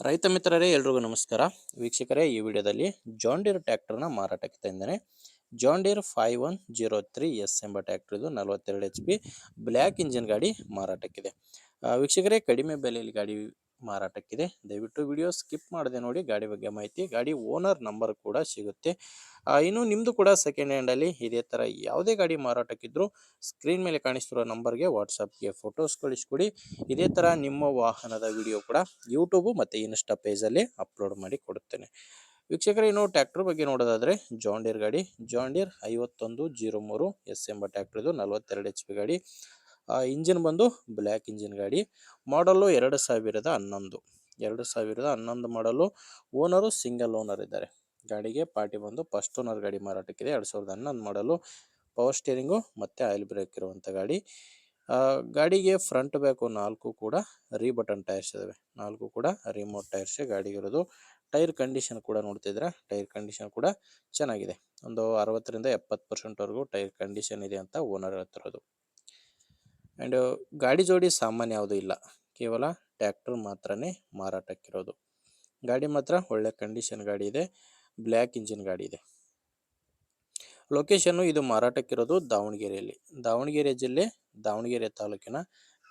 ರೈತ ಮಿತ್ರರೇ ಎಲ್ರಿಗೂ ನಮಸ್ಕಾರ. ವೀಕ್ಷಕರೇ, ಈ ವಿಡಿಯೋದಲ್ಲಿ ಜಾನ್ ಡೀರ್ ಟ್ರ್ಯಾಕ್ಟರ್ನ ಮಾರಾಟಕ್ಕೆ ತಂದೇನೆ. ಜಾನ್ ಡೀರ್ 5103 ಎಂಬ ಟ್ರ್ಯಾಕ್ಟರ್ ಇದು 42 HP ಬ್ಲ್ಯಾಕ್ ಇಂಜಿನ್ ಗಾಡಿ ಮಾರಾಟಕ್ಕಿದೆ. ವೀಕ್ಷಕರೇ, ಕಡಿಮೆ ಬೆಲೆಯಲ್ಲಿ ಗಾಡಿ ಮಾರಾಟಕ್ಕಿದೆ. ದಯವಿಟ್ಟು ವಿಡಿಯೋ ಸ್ಕಿಪ್ ಮಾಡದೆ ನೋಡಿ. ಗಾಡಿ ಬಗ್ಗೆ ಮಾಹಿತಿ, ಗಾಡಿ ಓನರ್ ನಂಬರ್ ಕೂಡ ಸಿಗುತ್ತೆ. ಇನ್ನು ನಿಮ್ಮದು ಕೂಡ ಸೆಕೆಂಡ್ ಹ್ಯಾಂಡಲ್ಲಿ ಇದೇ ಥರ ಯಾವುದೇ ಗಾಡಿ ಮಾರಾಟಕ್ಕಿದ್ರೂ ಸ್ಕ್ರೀನ್ ಮೇಲೆ ಕಾಣಿಸ್ತಿರೋ ನಂಬರ್ಗೆ ವಾಟ್ಸಪ್ಗೆ ಫೋಟೋಸ್ ಕಳಿಸ್ಕೊಡಿ. ಇದೇ ಥರ ನಿಮ್ಮ ವಾಹನದ ವಿಡಿಯೋ ಕೂಡ ಯೂಟ್ಯೂಬು ಮತ್ತು ಇನ್ಸ್ಟಾ ಪೇಜಲ್ಲಿ ಅಪ್ಲೋಡ್ ಮಾಡಿ ಕೊಡುತ್ತೇನೆ. ವೀಕ್ಷಕರೇ, ಇನ್ನು ಟ್ರ್ಯಾಕ್ಟರ್ ಬಗ್ಗೆ ನೋಡೋದಾದರೆ ಜಾನ್ ಡೀರ್ ಗಾಡಿ ಜಾನ್ ಡೀರ್ 5103 ಎಂಬ ಟ್ರ್ಯಾಕ್ಟರ್ ಇದು 42 HP ಗಾಡಿ. ಇಂಜಿನ್ ಬಂದು ಬ್ಲ್ಯಾಕ್ ಇಂಜಿನ್ ಗಾಡಿ. ಮಾಡಲು 2011 ಮಾಡಲು. ಓನರು ಸಿಂಗಲ್ ಓನರ್ ಇದ್ದಾರೆ. ಗಾಡಿಗೆ ಪಾರ್ಟಿ ಬಂದು ಫಸ್ಟ್ ಓನರ್ ಗಾಡಿ ಮಾರಾಟಕ್ಕಿದೆ. 2011 ಮಾಡಲು. ಪವರ್ ಸ್ಟೇರಿಂಗು ಮತ್ತು ಆಯಿಲ್ ಬ್ರೇಕ್ ಇರುವಂಥ ಗಾಡಿ. ಗಾಡಿಗೆ ಫ್ರಂಟ್ ಬ್ಯಾಕು 4 ಕೂಡ ಬಟನ್ ಟೈರ್ಸ್ ಇದಾವೆ. 4 ಕೂಡ ರಿಮೋಟ್ ಟೈರ್ಸೇ ಗಾಡಿಗಿರೋದು. ಟೈರ್ ಕಂಡೀಷನ್ ಕೂಡ ನೋಡ್ತಿದ್ರೆ ಟೈರ್ ಕಂಡೀಷನ್ ಕೂಡ ಚೆನ್ನಾಗಿದೆ. ಒಂದು 60ರಿಂದ 70% ಟೈರ್ ಕಂಡೀಷನ್ ಇದೆ ಅಂತ ಓನರ್ ಹೇಳ್ತಿರೋದು. ಆ್ಯಂಡ್ ಗಾಡಿ ಜೋಡಿ ಸಾಮಾನ್ಯ ಯಾವುದೂ ಇಲ್ಲ, ಕೇವಲ ಟ್ರ್ಯಾಕ್ಟರ್ ಮಾತ್ರನೇ ಮಾರಾಟಕ್ಕಿರೋದು. ಗಾಡಿ ಮಾತ್ರ ಒಳ್ಳೆ ಕಂಡೀಷನ್ ಗಾಡಿ ಇದೆ. ಬ್ಲ್ಯಾಕ್ ಇಂಜಿನ್ ಗಾಡಿ ಇದೆ. ಲೊಕೇಶನ್ನು ಇದು ಮಾರಾಟಕ್ಕಿರೋದು ದಾವಣಗೆರೆಯಲ್ಲಿ. ದಾವಣಗೆರೆ ಜಿಲ್ಲೆ, ದಾವಣಗೆರೆ ತಾಲೂಕಿನ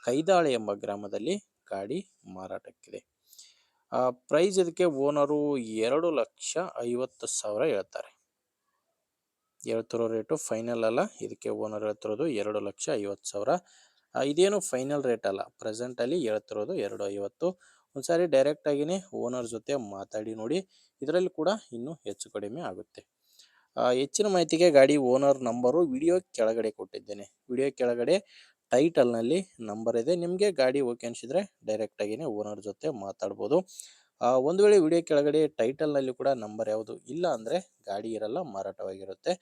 ಕೈದಾಳೆ ಎಂಬ ಗ್ರಾಮದಲ್ಲಿ ಗಾಡಿ ಮಾರಾಟಕ್ಕಿದೆ. ಪ್ರೈಸ್ ಇದಕ್ಕೆ ಓನರು 2,50,000 ಹೇಳ್ತಾರೆ. ಹೇಳ್ತಿರೋ ರೇಟು ಫೈನಲ್ ಅಲ್ಲ. ಇದಕ್ಕೆ ಓನರ್ ಹೇಳ್ತಿರೋದು 2,50,000. ಇದೇನು ಫೈನಲ್ ರೇಟ್ ಅಲ್ಲ, ಪ್ರೆಸೆಂಟಲ್ಲಿ ಹೇಳ್ತಿರೋದು 2,50,000. ಒಂದ್ಸಾರಿ ಡೈರೆಕ್ಟಾಗಿಯೇ ಓನರ್ ಜೊತೆ ಮಾತಾಡಿ ನೋಡಿ, ಇದರಲ್ಲಿ ಕೂಡ ಇನ್ನೂ ಹೆಚ್ಚು ಕಡಿಮೆ ಆಗುತ್ತೆ. ಹೆಚ್ಚಿನ ಮಾಹಿತಿಗೆ ಗಾಡಿ ಓನರ್ ನಂಬರು ವಿಡಿಯೋ ಕೆಳಗಡೆ ಕೊಟ್ಟಿದ್ದೇನೆ. ವಿಡಿಯೋ ಕೆಳಗಡೆ ಟೈಟಲ್ನಲ್ಲಿ ನಂಬರ್ ಇದೆ. ನಿಮಗೆ ಗಾಡಿ ಓಕೆ ಅನಿಸಿದರೆ ಡೈರೆಕ್ಟಾಗಿಯೇ ಓನರ್ ಜೊತೆ ಮಾತಾಡ್ಬೋದು. ಒಂದು ವೇಳೆ ವಿಡಿಯೋ ಕೆಳಗಡೆ ಟೈಟಲ್ನಲ್ಲಿ ಕೂಡ ನಂಬರ್ ಯಾವುದು ಇಲ್ಲ ಅಂದರೆ ಗಾಡಿ ಇರಲ್ಲ, ಮಾರಾಟವಾಗಿರುತ್ತೆ.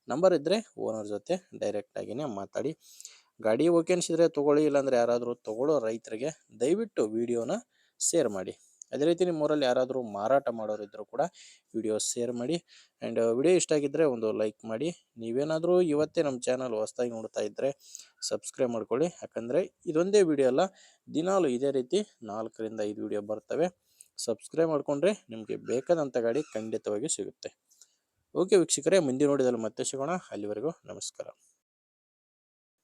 ನಂಬರ್ ಇದ್ದರೆ ಓನರ್ ಜೊತೆ ಡೈರೆಕ್ಟಾಗಿಯೇ ಮಾತಾಡಿ. ಗಾಡಿ ಓಕೆ ಅನಿಸಿದರೆ ತೊಗೊಳ್ಳಿ, ಇಲ್ಲಾಂದರೆ ಯಾರಾದರೂ ತೊಗೊಳ್ಳೋ ರೈತರಿಗೆ ದಯವಿಟ್ಟು ವಿಡಿಯೋನ ಶೇರ್ ಮಾಡಿ. ಅದೇ ರೀತಿ ನಿಮ್ಮೂರಲ್ಲಿ ಯಾರಾದರೂ ಮಾರಾಟ ಮಾಡೋರಿದ್ದರೂ ಕೂಡ ವಿಡಿಯೋ ಶೇರ್ ಮಾಡಿ. ಆ್ಯಂಡ್ ವಿಡಿಯೋ ಇಷ್ಟ ಆಗಿದ್ದರೆ ಒಂದು ಲೈಕ್ ಮಾಡಿ. ನೀವೇನಾದರೂ ಇವತ್ತೇ ನಮ್ಮ ಚಾನಲ್ ಹೊಸದಾಗಿ ನೋಡ್ತಾ ಇದ್ದರೆ ಸಬ್ಸ್ಕ್ರೈಬ್ ಮಾಡ್ಕೊಳ್ಳಿ. ಯಾಕಂದರೆ ಇದೊಂದೇ ವಿಡಿಯೋ ಅಲ್ಲ, ದಿನಾಲು ಇದೇ ರೀತಿ 4ರಿಂದ 5 ವಿಡಿಯೋ ಬರ್ತವೆ. ಸಬ್ಸ್ಕ್ರೈಬ್ ಮಾಡಿಕೊಂಡ್ರೆ ನಿಮಗೆ ಬೇಕಾದಂಥ ಗಾಡಿ ಖಂಡಿತವಾಗಿ ಸಿಗುತ್ತೆ. ಓಕೆ ವೀಕ್ಷಕರೇ, ಮುಂದಿನ ವಿಡಿಯೋದಲ್ಲಿ ಮತ್ತೆ ಸಿಗೋಣ. ಅಲ್ಲಿವರೆಗೂ ನಮಸ್ಕಾರ.